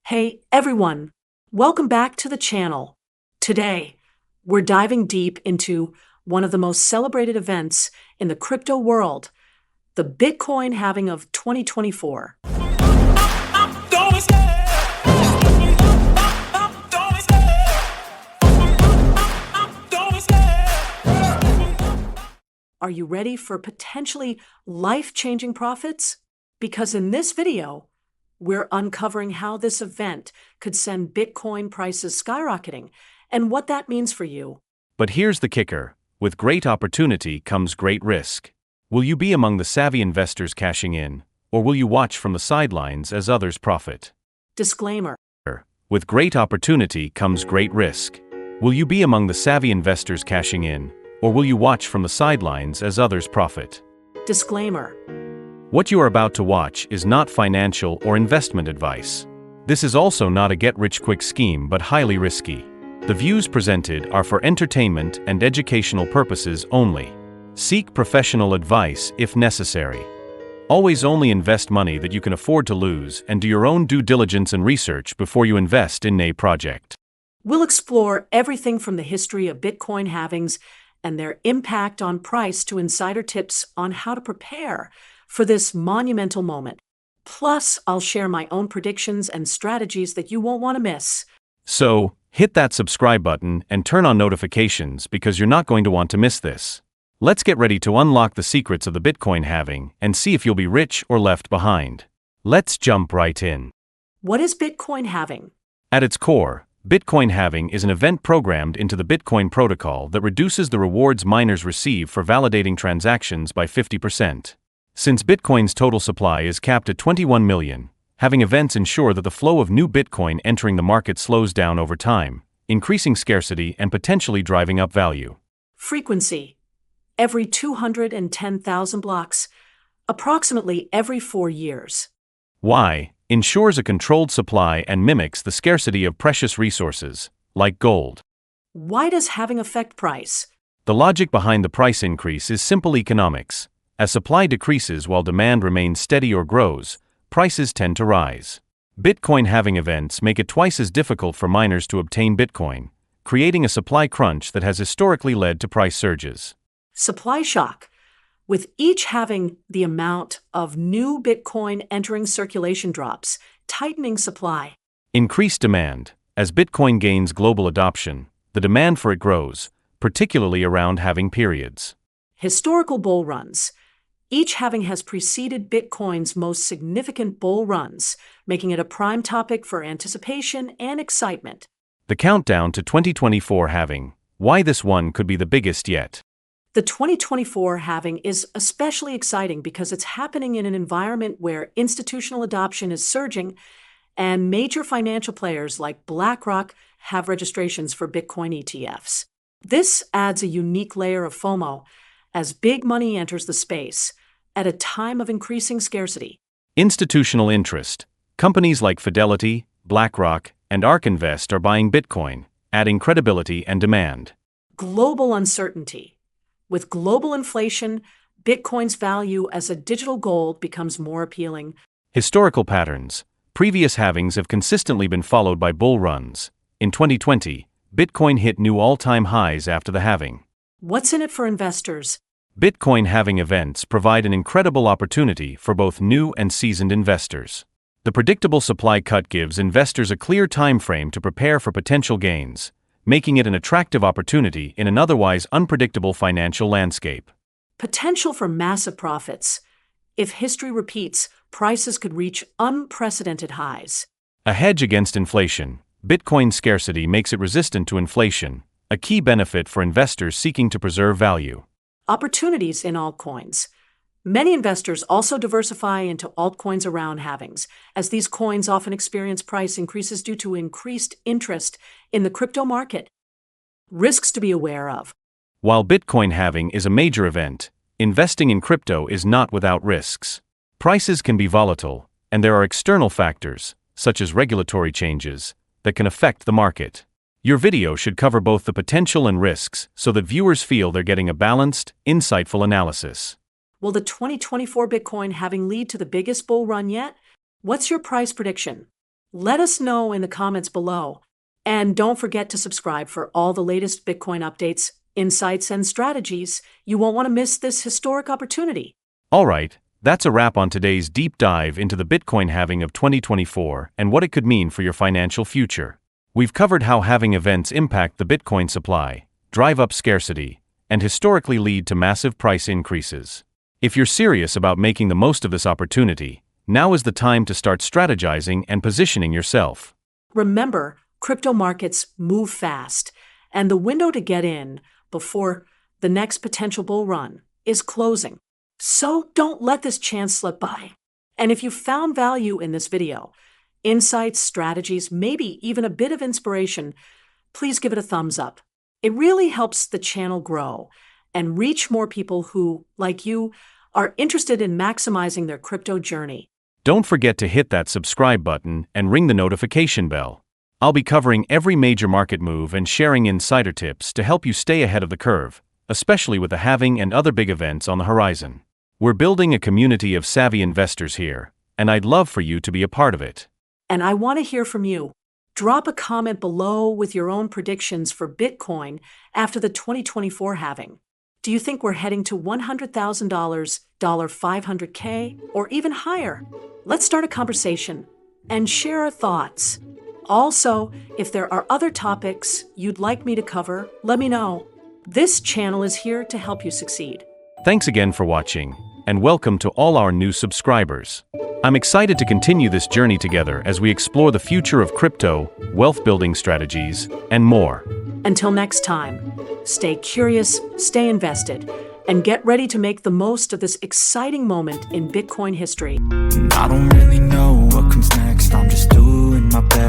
Hey everyone, welcome back to the channel. Today, we're diving deep into one of the most celebrated events in the crypto world, the Bitcoin halving of 2024. Are you ready for potentially life-changing profits? Because in this video, we're uncovering how this event could send Bitcoin prices skyrocketing and what that means for you. But here's the kicker. With great opportunity comes great risk. Will you be among the savvy investors cashing in, or will you watch from the sidelines as others profit? Disclaimer. With great opportunity comes great risk. Will you be among the savvy investors cashing in, or will you watch from the sidelines as others profit? Disclaimer. What you are about to watch is not financial or investment advice. This is also not a get-rich-quick scheme but highly risky. The views presented are for entertainment and educational purposes only. Seek professional advice if necessary. Always only invest money that you can afford to lose and do your own due diligence and research before you invest in a project. We'll explore everything from the history of Bitcoin halvings and their impact on price to insider tips on how to prepare for this monumental moment. Plus, I'll share my own predictions and strategies that you won't want to miss. So, hit that subscribe button and turn on notifications because you're not going to want to miss this. Let's get ready to unlock the secrets of the Bitcoin halving and see if you'll be rich or left behind. Let's jump right in. What is Bitcoin halving? At its core, Bitcoin halving is an event programmed into the Bitcoin protocol that reduces the rewards miners receive for validating transactions by 50%. Since Bitcoin's total supply is capped at 21 million, having events ensure that the flow of new Bitcoin entering the market slows down over time, increasing scarcity and potentially driving up value. Frequency: every 210,000 blocks, approximately every 4 years. Why? Ensures a controlled supply and mimics the scarcity of precious resources, like gold. Why does halving affect price? The logic behind the price increase is simple economics. As supply decreases while demand remains steady or grows, prices tend to rise. Bitcoin halving events make it twice as difficult for miners to obtain Bitcoin, creating a supply crunch that has historically led to price surges. Supply shock: with each halving, the amount of new Bitcoin entering circulation drops, tightening supply. Increased demand: as Bitcoin gains global adoption, the demand for it grows, particularly around halving periods. Historical bull runs: each halving has preceded Bitcoin's most significant bull runs, making it a prime topic for anticipation and excitement. The countdown to 2024 halving: why this one could be the biggest yet. The 2024 halving is especially exciting because it's happening in an environment where institutional adoption is surging and major financial players like BlackRock have registrations for Bitcoin ETFs. This adds a unique layer of FOMO as big money enters the space at a time of increasing scarcity. Institutional interest: companies like Fidelity, BlackRock, and ARK Invest are buying Bitcoin, adding credibility and demand. Global uncertainty: with global inflation, Bitcoin's value as a digital gold becomes more appealing. Historical patterns: previous halvings have consistently been followed by bull runs. In 2020, Bitcoin hit new all-time highs after the halving. What's in it for investors? Bitcoin halving events provide an incredible opportunity for both new and seasoned investors. The predictable supply cut gives investors a clear time frame to prepare for potential gains, making it an attractive opportunity in an otherwise unpredictable financial landscape. Potential for massive profits: if history repeats, prices could reach unprecedented highs. A hedge against inflation: Bitcoin's scarcity makes it resistant to inflation, a key benefit for investors seeking to preserve value. Opportunities in altcoins: many investors also diversify into altcoins around halvings, as these coins often experience price increases due to increased interest in the crypto market. Risks to be aware of: while Bitcoin halving is a major event, investing in crypto is not without risks. Prices can be volatile, and there are external factors, such as regulatory changes, that can affect the market. Your video should cover both the potential and risks so that viewers feel they're getting a balanced, insightful analysis. Will the 2024 Bitcoin halving lead to the biggest bull run yet? What's your price prediction? Let us know in the comments below. And don't forget to subscribe for all the latest Bitcoin updates, insights, and strategies. You won't want to miss this historic opportunity. All right, that's a wrap on today's deep dive into the Bitcoin halving of 2024 and what it could mean for your financial future. We've covered how halving events impact the Bitcoin supply, drive up scarcity, and historically lead to massive price increases. If you're serious about making the most of this opportunity, now is the time to start strategizing and positioning yourself. Remember, crypto markets move fast, and the window to get in before the next potential bull run is closing. So don't let this chance slip by. And if you found value in this video, insights, strategies, maybe even a bit of inspiration, please give it a thumbs up. It really helps the channel grow and reach more people who, like you, are interested in maximizing their crypto journey. Don't forget to hit that subscribe button and ring the notification bell. I'll be covering every major market move and sharing insider tips to help you stay ahead of the curve, especially with the halving and other big events on the horizon. We're building a community of savvy investors here, and I'd love for you to be a part of it. And I want to hear from you. Drop a comment below with your own predictions for Bitcoin after the 2024 halving. Do you think we're heading to $100,000, $500K, or even higher? Let's start a conversation and share our thoughts. Also, if there are other topics you'd like me to cover, let me know. This channel is here to help you succeed. Thanks again for watching, and welcome to all our new subscribers. I'm excited to continue this journey together as we explore the future of crypto, wealth-building strategies, and more. Until next time, stay curious, stay invested, and get ready to make the most of this exciting moment in Bitcoin history. I don't really know what comes next, I'm just doing my best.